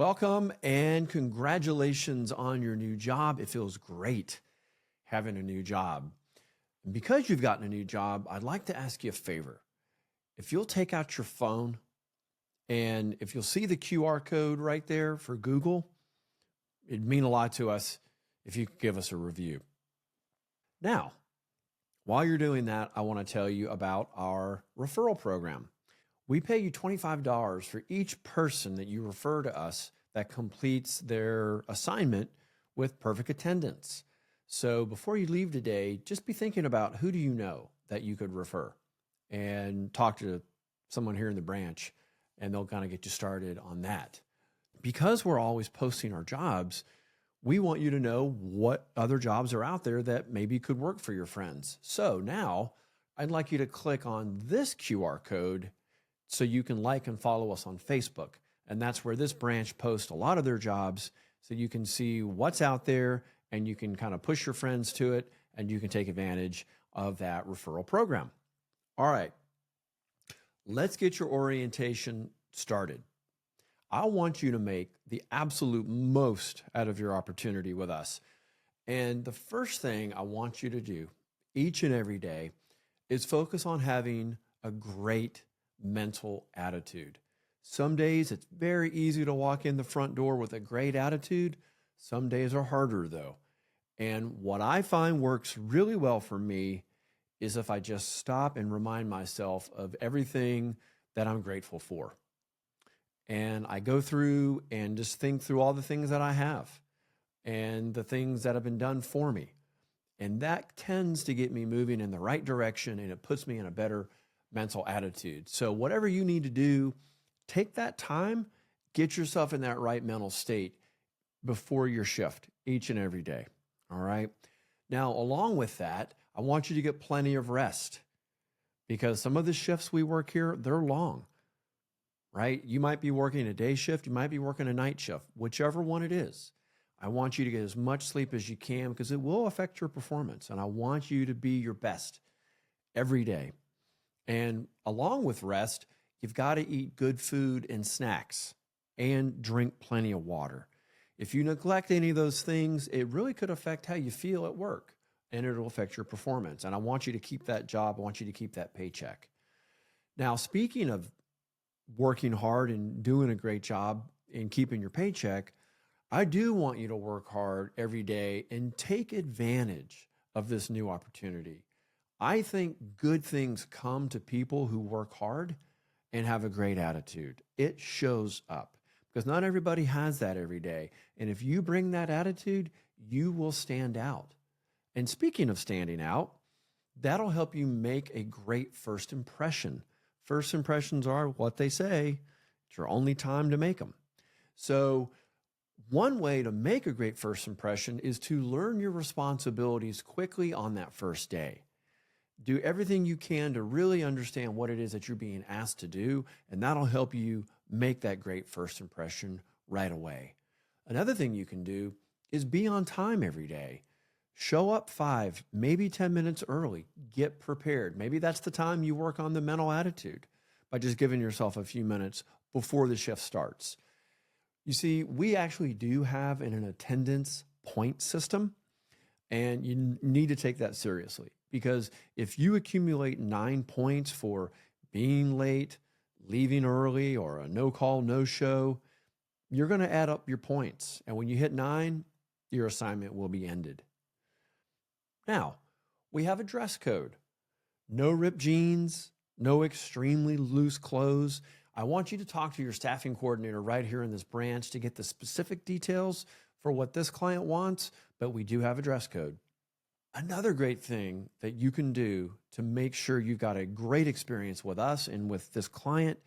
Welcome and congratulations on your new job. It feels great having a new job. And because you've gotten a new job, I'd like to ask you a favor. If you'll take out your phone and if you'll see the QR code right there for Google, it'd mean a lot to us if you could give us a review. Now, while you're doing that, I want to tell you about our referral program. We pay you $25 for each person that you refer to us that completes their assignment with perfect attendance. So before you leave today, just be thinking about who do you know that you could refer and talk to someone here in the branch and they'll kind of get you started on that. Because we're always posting our jobs, we want you to know what other jobs are out there that maybe could work for your friends. So now I'd like you to click on this QR code so you can like and follow us on Facebook. And that's where this branch posts a lot of their jobs so you can see what's out there and you can kind of push your friends to it and you can take advantage of that referral program. All right, let's get your orientation started. I want you to make the absolute most out of your opportunity with us. And the first thing I want you to do each and every day is focus on having a great mental attitude. Some days it's very easy to walk in the front door with a great attitude. Some days are harder though. And what I find works really well for me is if I just stop and remind myself of everything that I'm grateful for. And I go through and just think through all the things that I have and the things that have been done for me. And that tends to get me moving in the right direction and it puts me in a better mental attitude. So whatever you need to do, take that time, get yourself in that right mental state before your shift each and every day. All right. Now, along with that, I want you to get plenty of rest because some of the shifts we work here, they're long, right? You might be working a day shift. You might be working a night shift, whichever one it is. I want you to get as much sleep as you can because it will affect your performance. And I want you to be your best every day. And along with rest, you've got to eat good food and snacks and drink plenty of water. If you neglect any of those things, it really could affect how you feel at work and it'll affect your performance. And I want you to keep that job. I want you to keep that paycheck. Now, speaking of working hard and doing a great job and keeping your paycheck, I do want you to work hard every day and take advantage of this new opportunity. I think good things come to people who work hard and have a great attitude. It shows up because not everybody has that every day. And if you bring that attitude, you will stand out. And speaking of standing out, that'll help you make a great first impression. First impressions are what they say. It's your only time to make them. So one way to make a great first impression is to learn your responsibilities quickly on that first day. Do everything you can to really understand what it is that you're being asked to do, and that'll help you make that great first impression right away. Another thing you can do is be on time every day. Show up 5, maybe 10 minutes early. Get prepared. Maybe that's the time you work on the mental attitude by just giving yourself a few minutes before the shift starts. You see, we actually do have an attendance point system, and you need to take that seriously because if you accumulate 9 points for being late, leaving early, or a no call, no show, you're going to add up your points. And when you hit 9, your assignment will be ended. Now, we have a dress code. No ripped jeans, no extremely loose clothes. I want you to talk to your staffing coordinator right here in this branch to get the specific details for what this client wants, but we do have a dress code. Another great thing that you can do to make sure you've got a great experience with us and with this client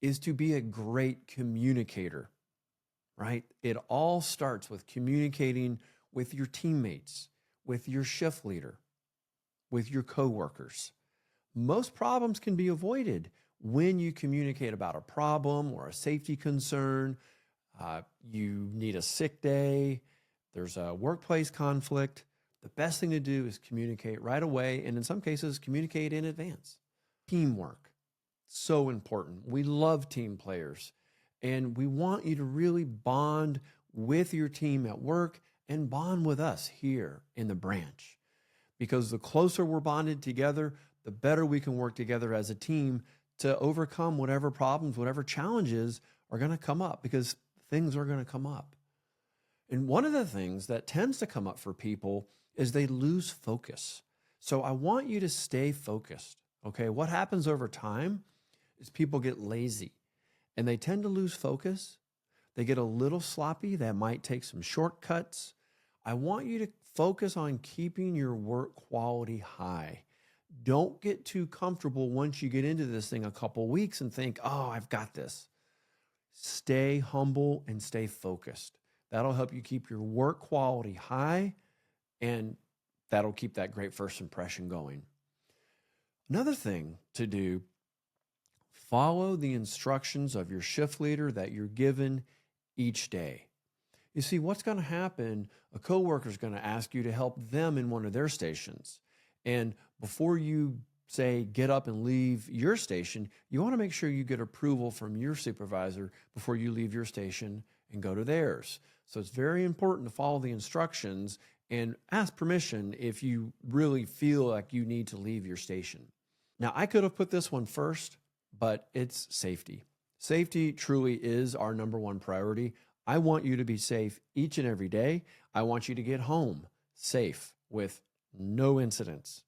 is to be a great communicator, right? It all starts with communicating with your teammates, with your shift leader, with your coworkers. Most problems can be avoided when you communicate about a problem or a safety concern. You need a sick day, there's a workplace conflict. The best thing to do is communicate right away, and in some cases, communicate in advance. Teamwork, so important. We love team players. And we want you to really bond with your team at work and bond with us here in the branch. Because the closer we're bonded together, the better we can work together as a team to overcome whatever problems, whatever challenges are going to come up, because things are going to come up. And one of the things that tends to come up for people is they lose focus. So I want you to stay focused. Okay. What happens over time is people get lazy and they tend to lose focus. They get a little sloppy. That might take some shortcuts. I want you to focus on keeping your work quality high. Don't get too comfortable once you get into this thing a couple weeks and think, oh, I've got this. Stay humble and stay focused. That'll help you keep your work quality high, and that'll keep that great first impression going. Another thing to do, follow the instructions of your shift leader that you're given each day. You see, what's going to happen, a coworker is going to ask you to help them in one of their stations. And before you say, get up and leave your station, you want to make sure you get approval from your supervisor before you leave your station and go to theirs. So it's very important to follow the instructions and ask permission if you really feel like you need to leave your station. Now, I could have put this one first, but it's safety. Safety truly is our number one priority. I want you to be safe each and every day. I want you to get home safe with no incidents.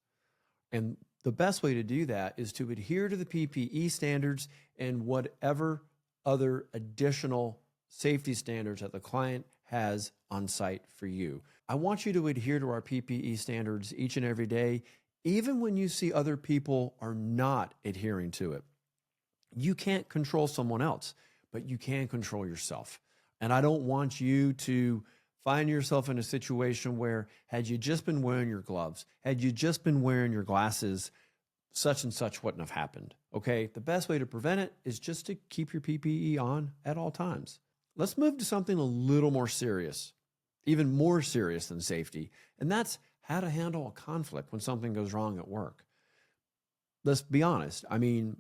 And the best way to do that is to adhere to the PPE standards and whatever other additional safety standards that the client has on site for you. I want you to adhere to our PPE standards each and every day, even when you see other people are not adhering to it. You can't control someone else, but you can control yourself. And I don't want you to find yourself in a situation where, had you just been wearing your gloves, had you just been wearing your glasses, such and such wouldn't have happened. Okay. The best way to prevent it is just to keep your PPE on at all times. Let's move to something a little more serious, even more serious than safety. And that's how to handle a conflict when something goes wrong at work. Let's be honest. I mean,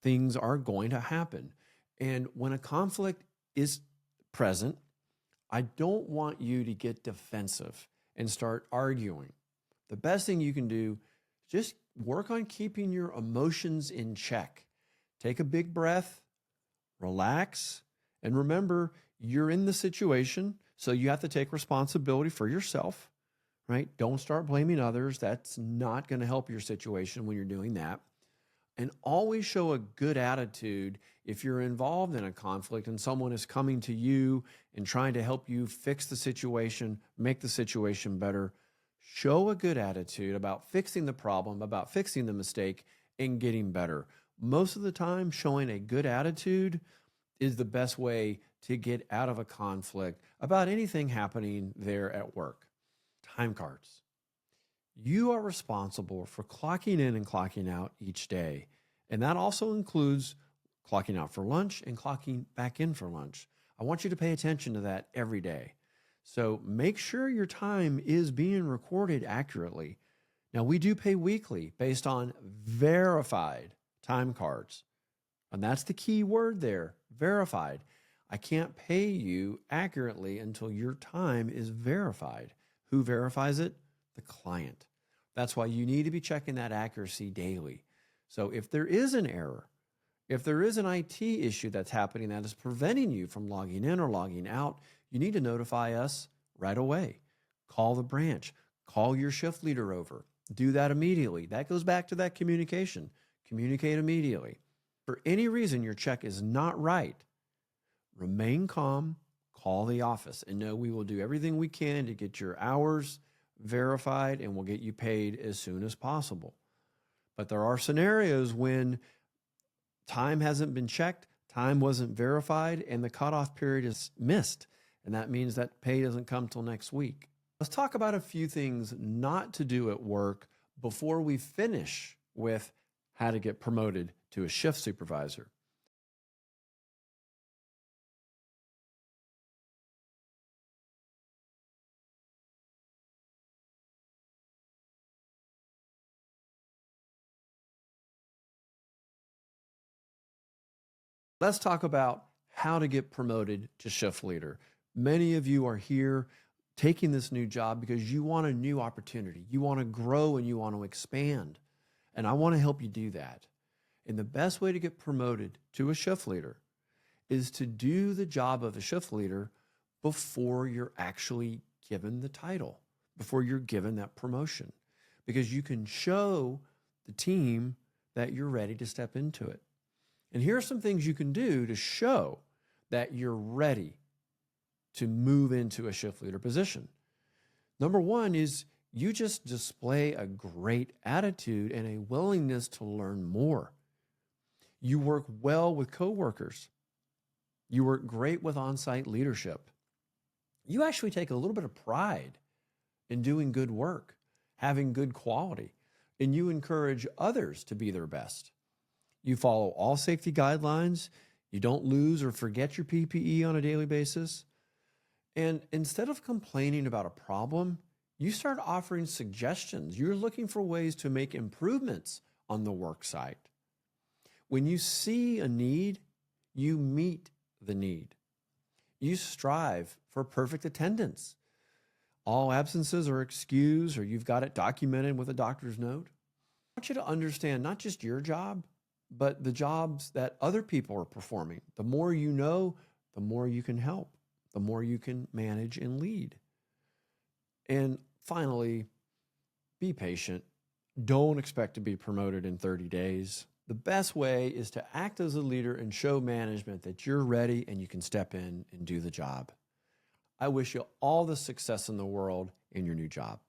things are going to happen. And when a conflict is present, I don't want you to get defensive and start arguing. The best thing you can do, just work on keeping your emotions in check. Take a big breath, relax, and remember, you're in the situation, so you have to take responsibility for yourself, right? Don't start blaming others. That's not going to help your situation when you're doing that. And always show a good attitude if you're involved in a conflict and someone is coming to you and trying to help you fix the situation, make the situation better. Show a good attitude about fixing the problem, about fixing the mistake, and getting better. Most of the time, showing a good attitude is the best way to get out of a conflict about anything happening there at work. Time cards. You are responsible for clocking in and clocking out each day. And that also includes clocking out for lunch and clocking back in for lunch. I want you to pay attention to that every day. So make sure your time is being recorded accurately. Now, we do pay weekly based on verified time cards. And that's the key word there, verified. I can't pay you accurately until your time is verified. Who verifies it? The client. That's why you need to be checking that accuracy daily. So if there is an error, if there is an IT issue that's happening that is preventing you from logging in or logging out, you need to notify us right away. Call the branch, call your shift leader over. Do that immediately. That goes back to that communication. Communicate immediately. For any reason your check is not right, remain calm, call the office, and know we will do everything we can to get your hours verified and we'll get you paid as soon as possible. But there are scenarios when time hasn't been checked, time wasn't verified, and the cutoff period is missed. And that means that pay doesn't come till next week. Let's talk about a few things not to do at work before we finish with how to get promoted to a shift supervisor. Let's talk about how to get promoted to shift leader. Many of you are here taking this new job because you want a new opportunity. You want to grow and you want to expand. And I want to help you do that. And the best way to get promoted to a shift leader is to do the job of a shift leader before you're actually given the title, before you're given that promotion, because you can show the team that you're ready to step into it. And here are some things you can do to show that you're ready to move into a shift leader position. Number one is you just display a great attitude and a willingness to learn more. You work well with coworkers. You work great with on-site leadership. You actually take a little bit of pride in doing good work, having good quality, and you encourage others to be their best. You follow all safety guidelines. You don't lose or forget your PPE on a daily basis. And instead of complaining about a problem, you start offering suggestions. You're looking for ways to make improvements on the work site. When you see a need, you meet the need. You strive for perfect attendance. All absences are excused, or you've got it documented with a doctor's note. I want you to understand not just your job, but the jobs that other people are performing. The more you know, the more you can help, the more you can manage and lead. And finally, be patient. Don't expect to be promoted in 30 days. The best way is to act as a leader and show management that you're ready and you can step in and do the job. I wish you all the success in the world in your new job.